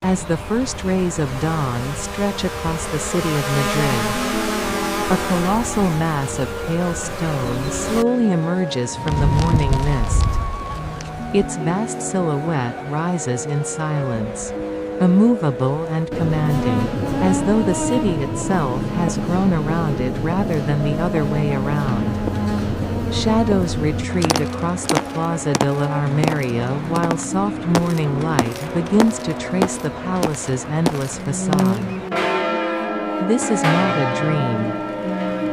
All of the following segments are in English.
as the first rays of dawn stretch across the city of Madrid. A colossal mass of pale stone slowly emerges from the morning mist. Its vast silhouette rises in silence, immovable and commanding, as though the city itself has grown around it rather than the other way around. Shadows retreat across the Plaza de la Armeria while soft morning light begins to trace the palace's endless facade. This is not a dream.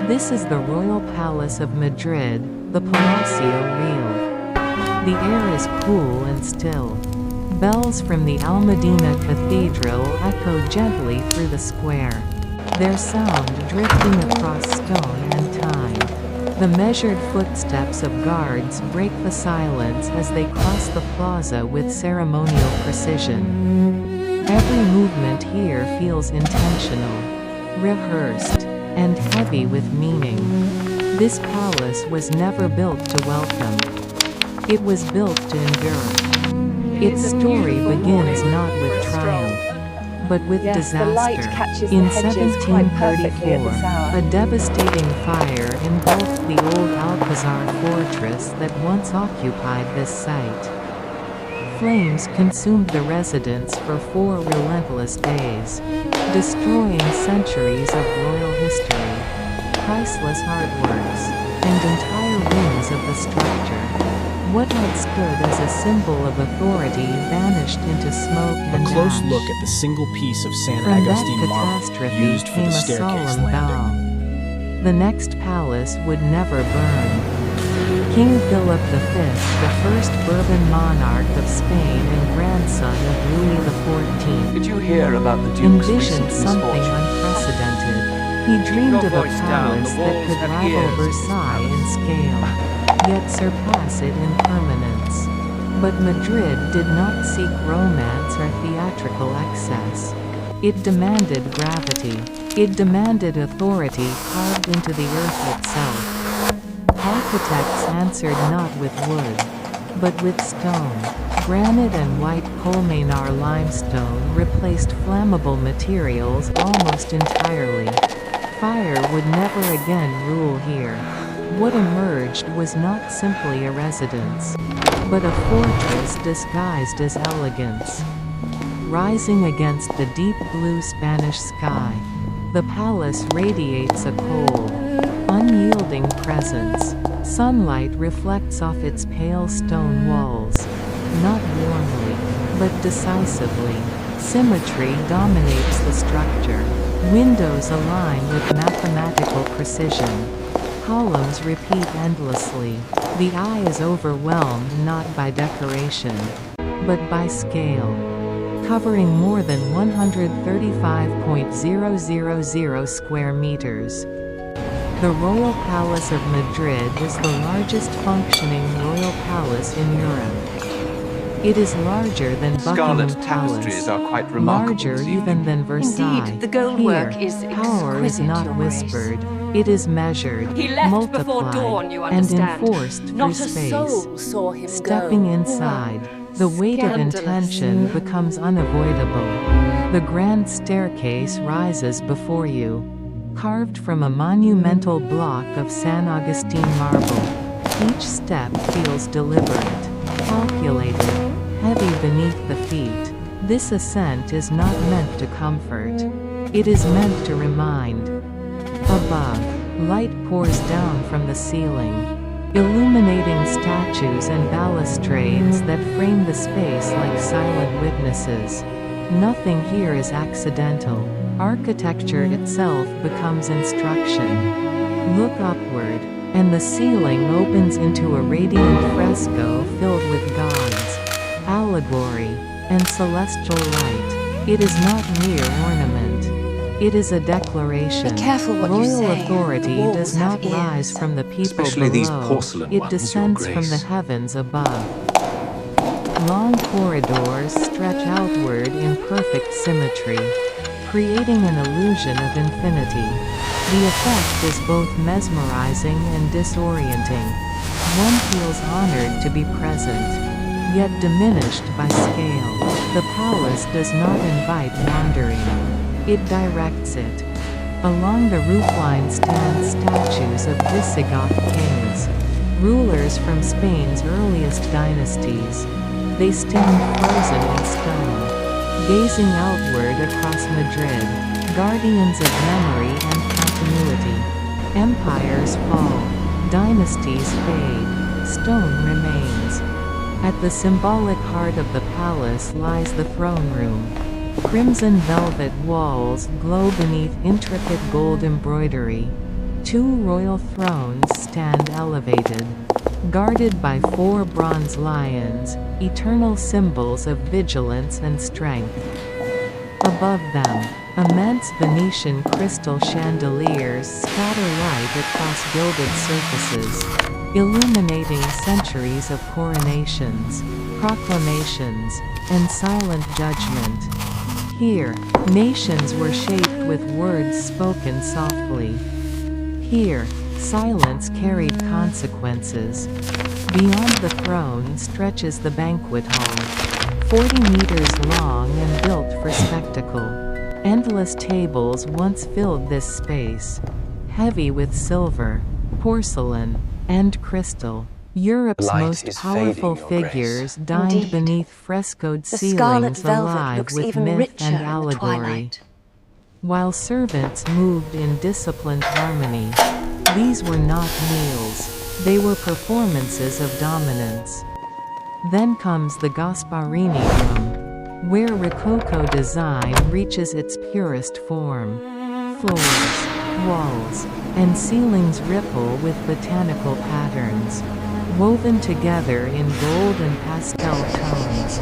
This is the Royal Palace of Madrid, the Palacio Real. The air is cool and still. Bells from the Almudena Cathedral echo gently through the square, their sound drifting across stone and time. The measured footsteps of guards break the silence as they cross the plaza with ceremonial precision. Every movement here feels intentional, rehearsed, and heavy with meaning. This palace was never built to welcome. It was built to endure. Its story begins not with triumph, but with disaster. In 1734, a devastating fire engulfed the old Alcázar fortress that once occupied this site. Flames consumed the residence for 4 relentless days, destroying centuries of royal history, priceless artworks, and entire wings of the structure. What had stood as a symbol of authority vanished into smoke and ash. A close look at the single piece of San From Agustin that marble catastrophe used for came the a staircase solemn landing. vow. The next palace would never burn. King Philip V, the first Bourbon monarch of Spain and grandson of Louis XIV, Did you hear about the Duke's recent envisioned something misfortune? unprecedented. He dreamed of a voice down, palace the that walls could have rival ears, Versailles in scale, yet surpass it in permanence. But Madrid did not seek romance or theatrical excess. It demanded gravity. It demanded authority carved into the earth itself. Architects answered not with wood, but with stone. Granite and white Colmenar limestone replaced flammable materials almost entirely. Fire would never again rule here. What emerged was not simply a residence, but a fortress disguised as elegance. Rising against the deep blue Spanish sky, the palace radiates a cold, unyielding presence. Sunlight reflects off its pale stone walls, not warmly, but decisively. Symmetry dominates the structure. Windows align with mathematical precision. Columns repeat endlessly. The eye is overwhelmed not by decoration, but by scale. Covering more than 135.000 square meters. The Royal Palace of Madrid is the largest functioning royal palace in Europe. It is larger than Buckingham Scarlet tapestries Palace, are quite remarkable larger this even evening. than Versailles. Indeed, the goldwork Here, is power is exquisite, not Your Grace. whispered, it is measured, He left before multiplied, dawn, you and understand. enforced through Not a space. soul saw him Stepping go. inside, the weight of Scandalous. intention becomes unavoidable. The grand staircase rises before you, carved from a monumental block of San Agustin marble. Each step feels deliberate, calculated, heavy beneath the feet. This ascent is not meant to comfort. It is meant to remind. Above, light pours down from the ceiling, illuminating statues and balustrades that frame the space like silent witnesses. Nothing here is accidental. Architecture itself becomes instruction. Look upward, and the ceiling opens into a radiant fresco filled with gods, allegory, and celestial light. It is not mere ornament. It is a declaration. Be careful what you Royal say. authority The walls does not have rise ears. from the people Especially these below. porcelain It ones, Your descends from the Grace. heavens above. Long corridors stretch outward in perfect symmetry, creating an illusion of infinity. The effect is both mesmerizing and disorienting. One feels honored to be present. yet diminished by scale. The palace does not invite wandering. It directs it. Along the roofline stand statues of Visigoth kings, rulers from Spain's earliest dynasties. They stand frozen in stone, gazing outward across Madrid, guardians of memory and continuity. Empires fall, dynasties fade, stone remains. At the symbolic heart of the palace lies the throne room. Crimson velvet walls glow beneath intricate gold embroidery. Two royal thrones stand elevated, guarded by 4 bronze lions, eternal symbols of vigilance and strength. Above them, immense Venetian crystal chandeliers scatter light across gilded surfaces, illuminating centuries of coronations, proclamations, and silent judgment. Here, nations were shaped with words spoken softly. Here, silence carried consequences. Beyond the throne stretches the banquet hall, 40 meters long and built for spectacle. Endless tables once filled this space, heavy with silver, porcelain, and crystal. Europe's most powerful figures dined beneath frescoed ceilings alive with myth and allegory. While servants moved in disciplined harmony, these were not meals, they were performances of dominance. Then comes the Gasparini room, where Rococo design reaches its purest form. Floors, walls, and ceilings ripple with botanical patterns, woven together in gold and pastel tones.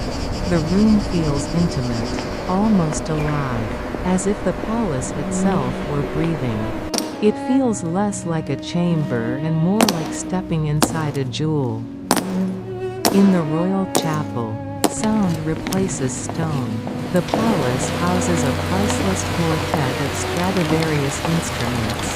The room feels intimate, almost alive, as if the palace itself were breathing. It feels less like a chamber and more like stepping inside a jewel. In the royal chapel, sound replaces stone. The palace houses a priceless quartet of Stradivarius instruments.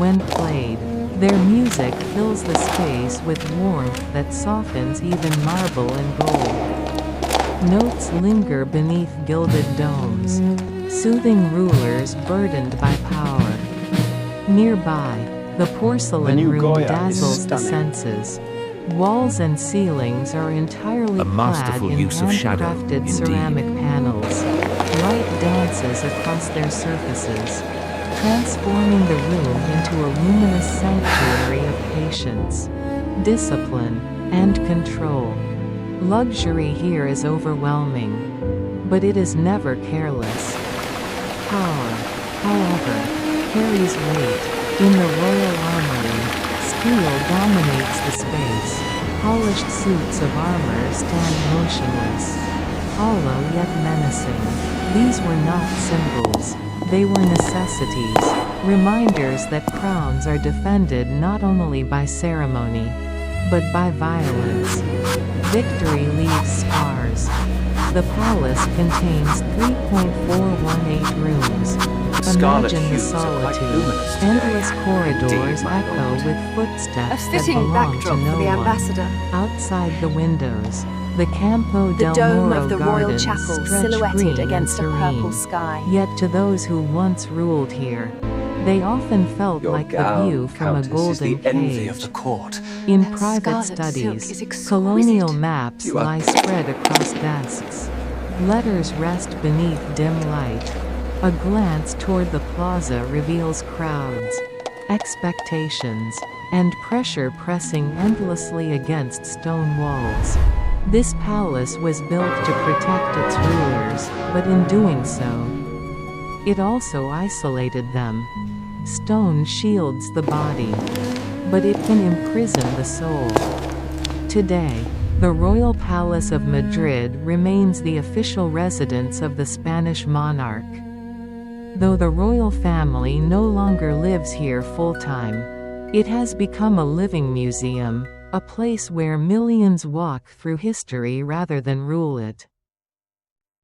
When played, their music fills the space with warmth that softens even marble and gold. Notes linger beneath gilded domes, soothing rulers burdened by power. Nearby, the porcelain room dazzles the senses. Walls and ceilings are entirely clad in handcrafted ceramic panels. Light dances across their surfaces, transforming the room into a luminous sanctuary of patience, discipline, and control. Luxury here is overwhelming, but it is never careless. Power, however, carries weight. In the Royal Armory, steel dominates the space. Polished suits of armor stand motionless, hollow yet menacing. These were not symbols, they were necessities, reminders that crowns are defended not only by ceremony, but by violence. Victory leaves scars. The palace contains 3.418 rooms. Imagine the solitude. Endless corridors echo with footsteps that belong to no one. Outside the windows, the Campo del Moro gardens stretch green and serene. Yet to those who once ruled here, they often felt like the view from a golden cage. In private studies, colonial maps lie spread across desks. Letters rest beneath dim light. A glance toward the plaza reveals crowds, expectations, and pressure pressing endlessly against stone walls. This palace was built to protect its rulers, but in doing so, it also isolated them. Stone shields the body, but it can imprison the soul. Today, the Royal Palace of Madrid remains the official residence of the Spanish monarch. Though the royal family no longer lives here full-time, it has become a living museum, a place where millions walk through history rather than rule it.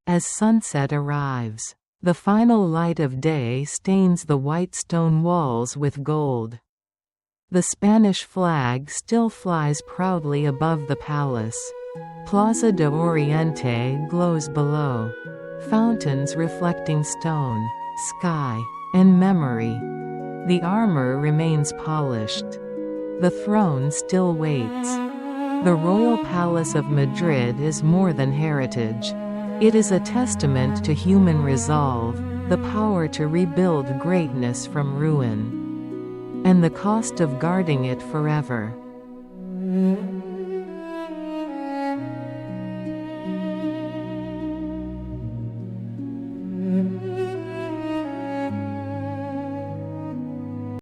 As sunset arrives, the final light of day stains the white stone walls with gold. The Spanish flag still flies proudly above the palace, Plaza de Oriente glows below. Fountains reflecting stone, sky, and memory. The armor remains polished. The throne still waits. The Royal Palace of Madrid is more than heritage. It is a testament to human resolve, the power to rebuild greatness from ruin, and the cost of guarding it forever.